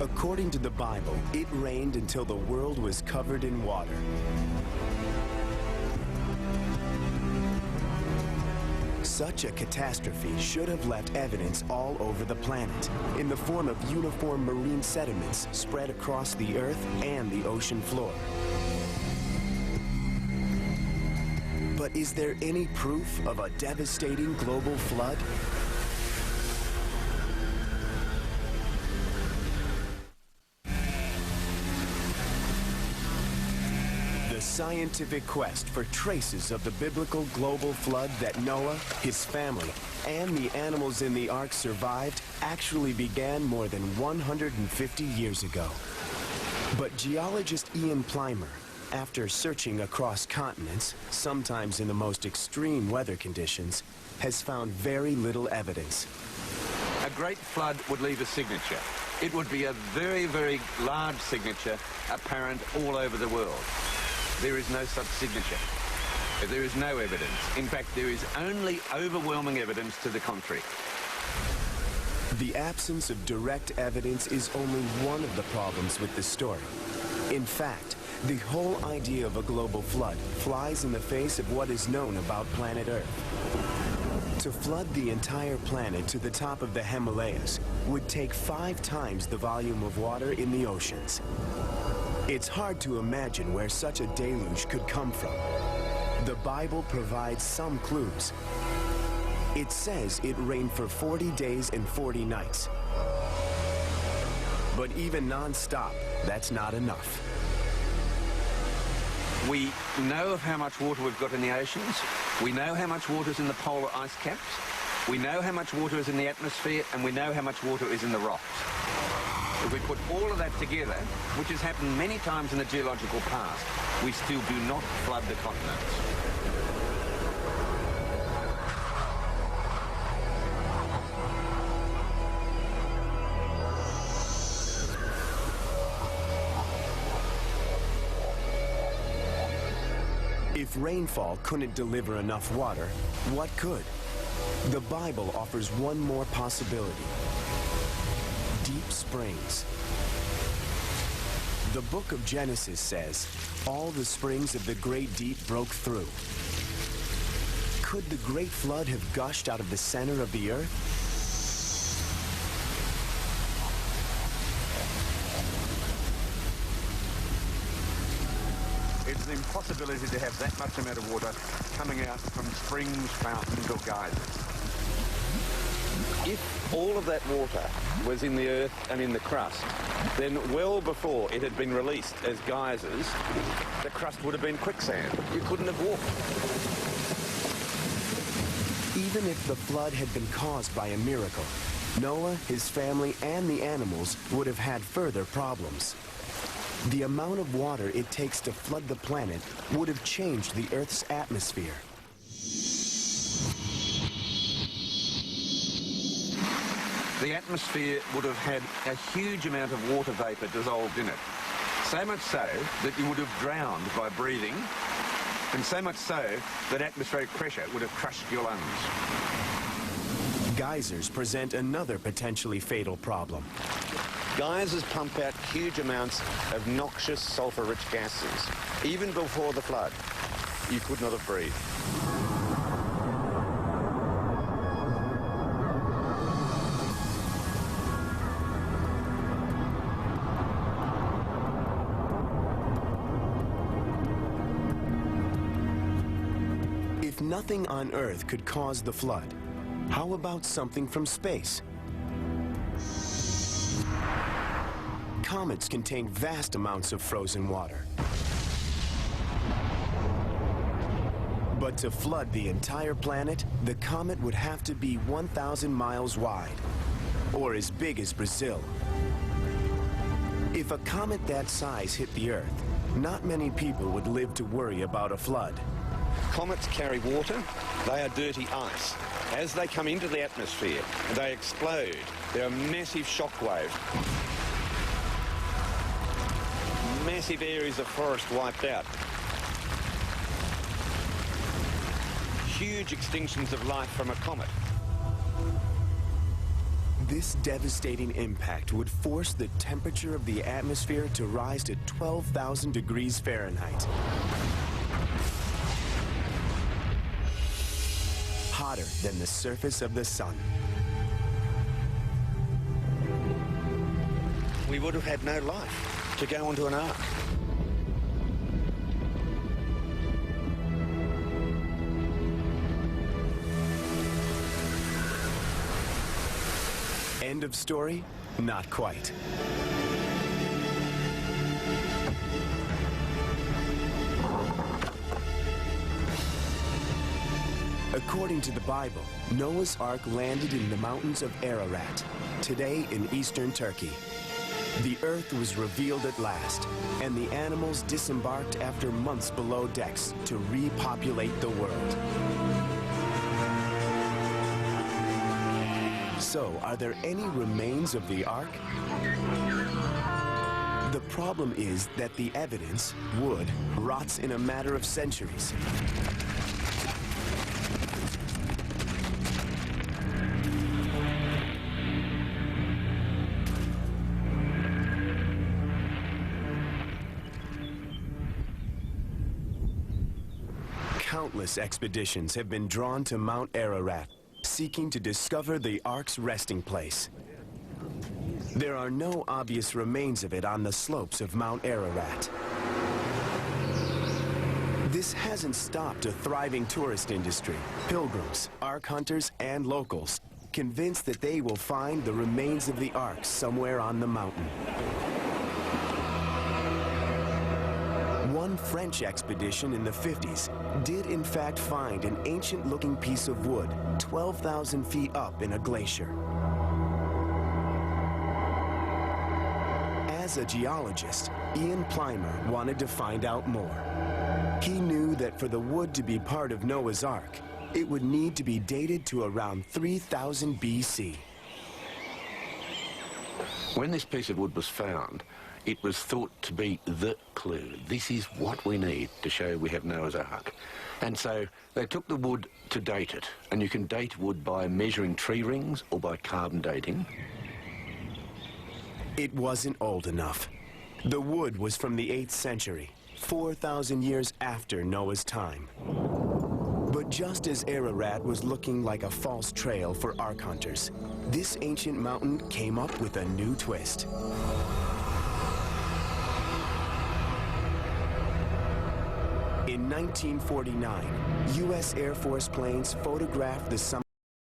According to the Bible, it rained until the world was covered in water. Such a catastrophe should have left evidence all over the planet, in the form of uniform marine sediments spread across the Earth and the ocean floor. But is there any proof of a devastating global flood? The scientific quest for traces of the biblical global flood that Noah, his family, and the animals in the ark survived actually began more than 150 years ago. But geologist Ian Plimer, after searching across continents, sometimes in the most extreme weather conditions, has found very little evidence. A great flood would leave a signature. It would be a very, very large signature apparent all over the world. There is no such signature. There is no evidence. In fact, there is only overwhelming evidence to the contrary. The absence of direct evidence is only one of the problems with this story. In fact, the whole idea of a global flood flies in the face of what is known about planet Earth. To flood the entire planet to the top of the Himalayas would take 5 times the volume of water in the oceans. It's hard to imagine where such a deluge could come from. The Bible provides some clues. It says it rained for 40 days and 40 nights. But even non-stop, that's not enough. We know of how much water we've got in the oceans. We know how much water is in the polar ice caps. We know how much water is in the atmosphere, and we know how much water is in the rocks. If we put all of that together, which has happened many times in the geological past, we still do not flood the continents. If rainfall couldn't deliver enough water, what could? The Bible offers one more possibility. Deep springs. The book of Genesis says, all the springs of the great deep broke through. Could the great flood have gushed out of the center of the earth? It's an impossibility to have that much amount of water coming out from springs, fountains, or geysers. If all of that water was in the earth and in the crust, then well before it had been released as geysers, the crust would have been quicksand. You couldn't have walked. Even if the flood had been caused by a miracle, Noah, his family, and the animals would have had further problems. The amount of water it takes to flood the planet would have changed the Earth's atmosphere. The atmosphere would have had a huge amount of water vapor dissolved in it. So much so that you would have drowned by breathing, and so much so that atmospheric pressure would have crushed your lungs. Geysers present another potentially fatal problem. Geysers pump out huge amounts of noxious sulfur-rich gases. Even before the flood, you could not have breathed. If nothing on Earth could cause the flood, how about something from space? Comets contain vast amounts of frozen water. But to flood the entire planet, the comet would have to be 1,000 miles wide, or as big as Brazil. If a comet that size hit the Earth, not many people would live to worry about a flood. Comets carry water. They are dirty ice. As they come into the atmosphere, they explode. There are massive shock waves. Massive areas of forest wiped out. Huge extinctions of life from a comet. This devastating impact would force the temperature of the atmosphere to rise to 12,000 degrees Fahrenheit. Hotter than the surface of the sun. We would have had no life to go onto an ark. End of story? Not quite. According to the Bible, Noah's Ark landed in the mountains of Ararat, today in eastern Turkey. The earth was revealed at last, and the animals disembarked after months below decks to repopulate the world. So, are there any remains of the Ark? The problem is that the evidence, wood, rots in a matter of centuries. Countless expeditions have been drawn to Mount Ararat, seeking to discover the Ark's resting place. There are no obvious remains of it on the slopes of Mount Ararat. This hasn't stopped a thriving tourist industry, pilgrims, Ark hunters, and locals, convinced that they will find the remains of the Ark somewhere on the mountain. One French expedition in the 50s did in fact find an ancient-looking piece of wood 12,000 feet up in a glacier. As a geologist, Ian Plimer wanted to find out more. He knew that for the wood to be part of Noah's Ark, it would need to be dated to around 3000 BC. When this piece of wood was found, it was thought to be the clue. This is what we need to show we have Noah's Ark. And so they took the wood to date it. And you can date wood by measuring tree rings or by carbon dating. It wasn't old enough. The wood was from the 8th century, 4,000 years after Noah's time. But just as Ararat was looking like a false trail for Ark hunters, this ancient mountain came up with a new twist. In 1949, U.S. Air Force planes photographed the summit